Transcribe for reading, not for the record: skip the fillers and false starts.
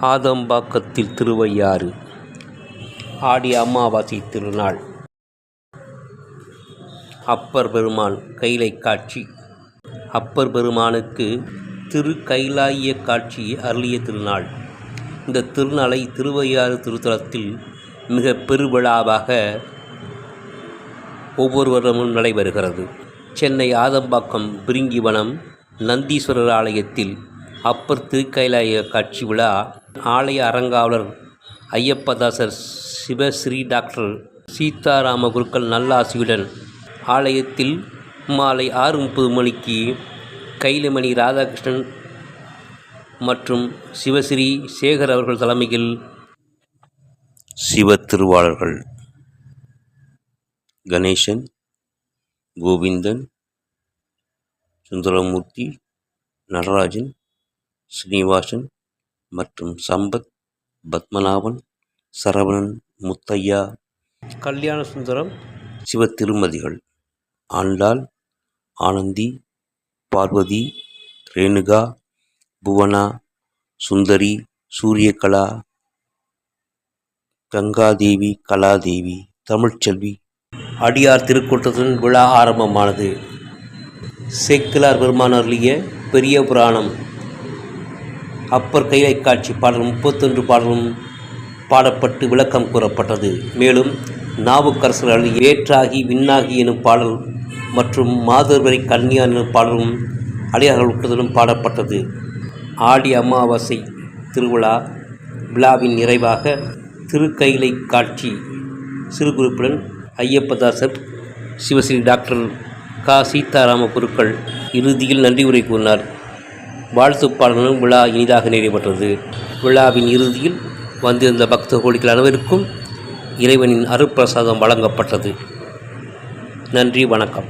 ஆதம்பாக்கத்தில் திருவையாறு ஆடி அமாவாசை திருநாள். அப்பர் பெருமான் கைலை காட்சி. அப்பர் பெருமானுக்கு திரு கைலாய காட்சி அருளிய திருநாள். இந்த திருநாளை திருவையாறு திருத்தலத்தில் மிக பெருவிழாவாக ஒவ்வொரு வருடமும் நடைபெறுகிறது. சென்னை ஆதம்பாக்கம் பிரிங்கிவனம் நந்தீஸ்வரர் ஆலயத்தில் அப்பர் திருக்கைலாய காட்சி விழா ஆலய அறங்காவலர் ஐயப்பதாசர் சிவஸ்ரீ டாக்டர் சீதாராம குருக்கள் நல்லாசியுடன் ஆலயத்தில் மாலை 6:30 மணிக்கு கைலமணி ராதாகிருஷ்ணன் மற்றும் சிவஸ்ரீ சேகர் அவர்கள் தலைமையில் சிவ திருவாளர்கள் கணேசன், கோவிந்தன், சுந்தரமூர்த்தி, நடராஜன், ஸ்ரீனிவாசன் மற்றும் சம்பத், பத்மநாபன், சரவணன், முத்தையா, கல்யாண சுந்தரம், சிவ திருமதிகள், ஆண்டாள், ஆனந்தி, பார்வதி, ரேணுகா, புவனா, சுந்தரி, சூரியகலா, கங்காதேவி, கலாதேவி, தமிழ்ச்செல்வி அடியார் திருக்கூட்டத்துடன் விழா ஆரம்பமானது. சேக்கிழார் பெருமான் அருளிய பெரிய புராணம் அப்பர் கைலை காட்சி பாடல் 31 பாடலும் பாடப்பட்டு விளக்கம் கூறப்பட்டது. மேலும் நாவுக்கரசர் அருளிய வேற்றாகி விண்ணாகி எனும் பாடல் மற்றும் மாதர்வரை கன்னியான் எனும் பாடலும் அடியார்கள் கூட்டத்திலும் பாடப்பட்டது. ஆடி அமாவாசை திருவிழா விழாவின் நிறைவாக திருக்கைலை காட்சி சிறுகுறிப்புடன் ஐயப்பதாசர் சிவஸ்ரீ டாக்டர் சீதாராம குருக்கள் இறுதியில் நன்றி உரை கூறினார். வாழ்த்துப் பாடலும் விழா இனிதாக நிறைவேற்றது. விழாவின் இறுதியில் வந்திருந்த பக்த கோடிகள் அனைவருக்கும் இறைவனின் அருட்பிரசாதம் வழங்கப்பட்டது. நன்றி, வணக்கம்.